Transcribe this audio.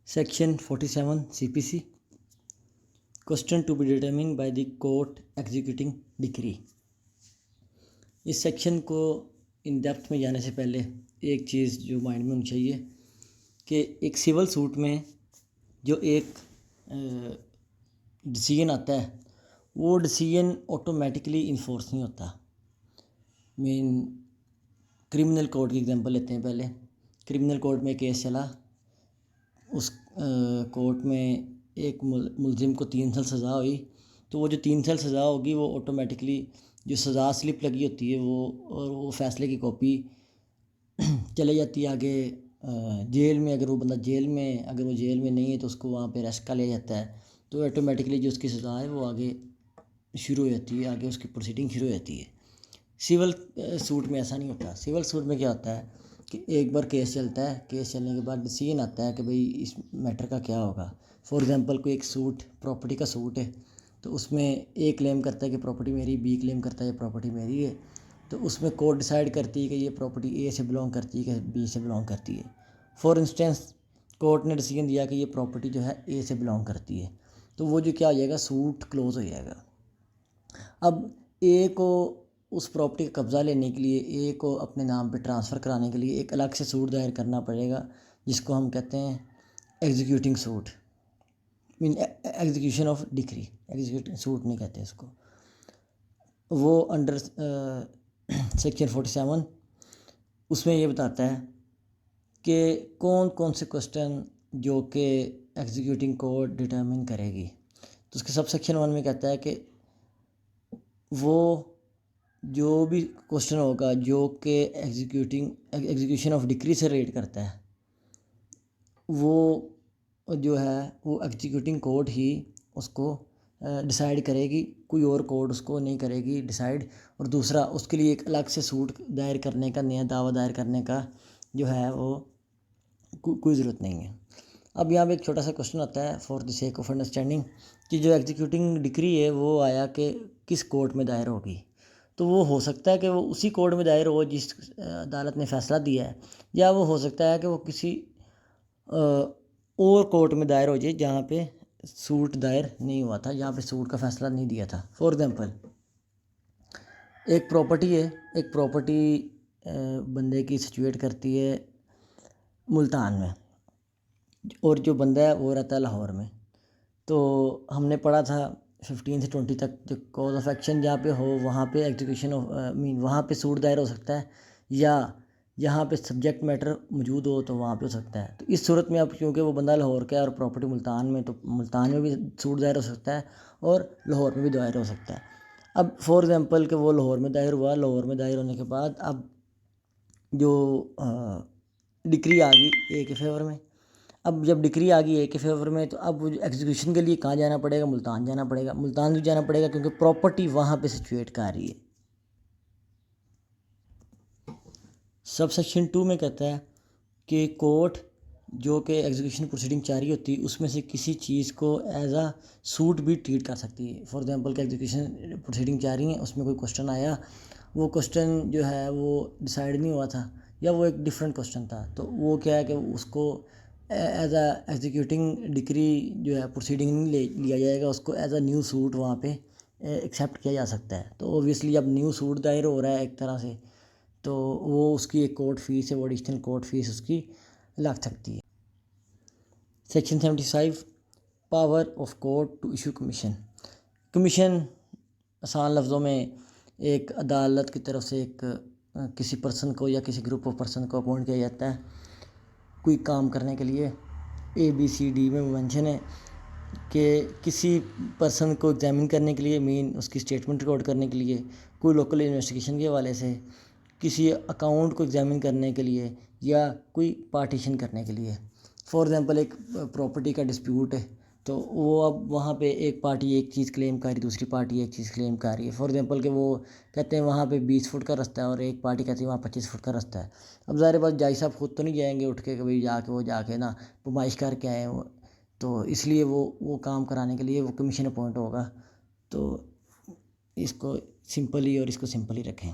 Section 47 CPC. Question to be determined by the court executing decree. इस section को in depth में जाने से पहले एक चीज़ जो माइंड में होनी चाहिए कि एक सिविल सूट में जो एक डिसीजन आता है वो डिसीजन ऑटोमेटिकली इन्फोर्स नहीं होता। क्रिमिनल कोर्ट की एग्जांपल लेते हैं। पहले क्रिमिनल कोर्ट में केस चला, उस कोर्ट में एक मुलजिम को 3 साल सज़ा हुई, तो वो जो 3 साल सज़ा होगी वो ऑटोमेटिकली जो सज़ा स्लिप लगी होती है वो फ़ैसले की कॉपी चले जाती है आगे जेल में। अगर वो बंदा जेल में नहीं है तो उसको वहाँ पे अरेस्ट कर लिया जाता है, तो ऑटोमेटिकली जो उसकी सज़ा है वो आगे शुरू हो जाती है, आगे उसकी प्रोसीडिंग शुरू हो जाती है। सिविल सूट में ऐसा नहीं होता। सिविल सूट में क्या होता है कि एक बार केस चलता है, केस चलने के बाद डिसीजन आता है कि भाई इस मैटर का क्या होगा। फॉर एग्जांपल कोई एक सूट प्रॉपर्टी का सूट है, तो उसमें ए क्लेम करता है कि प्रॉपर्टी मेरी, बी क्लेम करता है ये प्रॉपर्टी मेरी है, तो उसमें कोर्ट डिसाइड करती है कि ये प्रॉपर्टी ए से बिलोंग करती है कि बी से बिलोंग करती है। फॉर इंस्टेंस कोर्ट ने डिसीजन दिया कि ये प्रॉपर्टी जो है ए से बिलोंग करती है, तो वो जो क्या हो जाएगा, सूट क्लोज़ हो जाएगा। अब ए को उस प्रॉपर्टी का कब्ज़ा लेने के लिए, ए को अपने नाम पे ट्रांसफ़र कराने के लिए एक अलग से सूट दायर करना पड़ेगा, जिसको हम कहते हैं executing suit, execution of decree. Executing suit नहीं कहते इसको। वो अंडर सेक्शन 47 उसमें ये बताता है कि कौन कौन से क्वेश्चन जो कि एग्जीक्यूटिंग कोर्ट डिटरमिन करेगी। तो उसके सब सेक्शन 1 में कहता है कि वो जो भी क्वेश्चन होगा जो कि एग्जीक्यूशन ऑफ डिक्री से रिलेट करता है, वो जो है वो एग्जीक्यूटिंग कोर्ट ही उसको डिसाइड करेगी, कोई और कोर्ट उसको नहीं करेगी डिसाइड। और दूसरा, उसके लिए एक अलग से सूट दायर करने का, नया दावा दायर करने का जो है वो कोई ज़रूरत नहीं है। अब यहाँ पे एक छोटा सा क्वेश्चन आता है for the sake of understanding कि जो एग्जीक्यूटिंग डिक्री है वो आया कि किस कोर्ट में दायर होगी। तो वो हो सकता है कि वो उसी कोर्ट में दायर हो जिस अदालत ने फ़ैसला दिया है, या वो हो सकता है कि वो किसी और कोर्ट में दायर हो जाए जहाँ पे सूट दायर नहीं हुआ था, जहाँ पे सूट का फ़ैसला नहीं दिया था। फॉर एग्जांपल एक प्रॉपर्टी है, एक प्रॉपर्टी बंदे की सिचुएट करती है मुल्तान में, और जो बंदा है वो रहता है लाहौर में। तो हमने पढ़ा था 15 से 20 तक जो कॉज ऑफ एक्शन जहाँ पे हो वहाँ पे एग्जीक्यूशन ऑफ वहाँ पे सूट दायर हो सकता है, या जहाँ पे सब्जेक्ट मैटर मौजूद हो तो वहाँ पे हो सकता है। तो इस सूरत में अब क्योंकि वो बंदा लाहौर का है और प्रॉपर्टी मुल्तान में, तो मुल्तान में भी सूट दायर हो सकता है और लाहौर में भी दायर हो सकता है। अब फॉर एग्जांपल कि वो लाहौर में दायर हुआ, लाहौर में दायर होने के बाद अब जो डिक्री आ गई ए के फेवर में। अब जब डिक्री आ गई ए के फेवर में, तो अब एग्जीक्यूशन के लिए कहाँ जाना पड़ेगा, मुल्तान जाना पड़ेगा। मुल्तान भी जाना पड़ेगा क्योंकि प्रॉपर्टी वहाँ पे सिचुएट कर रही है। सब सेक्शन 2 में कहता है कि कोर्ट जो कि एग्जीक्यूशन प्रोसीडिंग जारी होती है उसमें से किसी चीज़ को एज आ सूट भी ट्रीट कर सकती है। फॉर एग्जांपल कि एग्जीक्यूशन प्रोसीडिंग जारी है, उसमें कोई क्वेश्चन आया, वो क्वेश्चन जो है वो डिसाइड नहीं हुआ था या वो एक डिफरेंट क्वेश्चन था, तो वो क्या है कि उसको एज आ एग्जीक्यूटिंग डिक्री जो है प्रोसीडिंग नहीं लिया जाएगा, उसको एज आ न्यू सूट वहाँ पे एक्सेप्ट किया जा सकता है। तो ओबियसली अब न्यू सूट दायर हो रहा है एक तरह से, तो वो उसकी एक कोर्ट फीस है, वो एडिशनल कोर्ट फीस उसकी लग सकती है। Section 75 power of court to issue commission. Commission आसान लफ्ज़ों में एक अदालत की तरफ से एक किसी पर्सन को या किसी ग्रुप ऑफ पर्सन को अपॉइंट किया जाता है कोई काम करने के लिए। ABCD में मेंशन है कि किसी पर्सन को एग्जामिन करने के लिए, उसकी स्टेटमेंट रिकॉर्ड करने के लिए, कोई लोकल इन्वेस्टिगेशन के हवाले से, किसी अकाउंट को एग्जामिन करने के लिए, या कोई पार्टीशन करने के लिए। फॉर एग्जांपल एक प्रॉपर्टी का डिस्प्यूट है, तो वो अब वहाँ पे एक पार्टी एक चीज़ क्लेम कर रही है, दूसरी पार्टी एक चीज़ क्लेम कर रही है। फॉर एग्जांपल कि वो कहते हैं वहाँ पे 20 फुट का रास्ता है और एक पार्टी कहती है वहाँ 25 फुट का रास्ता है। अब ज़ाहिर बात जज साहब खुद तो नहीं जाएंगे उठ के कि भाई जाके ना नुमाइश करके आए वो, तो इसलिए वो काम कराने के लिए वो कमीशन अपॉइंट होगा। तो इसको सिंपली और इसको सिंपली रखें।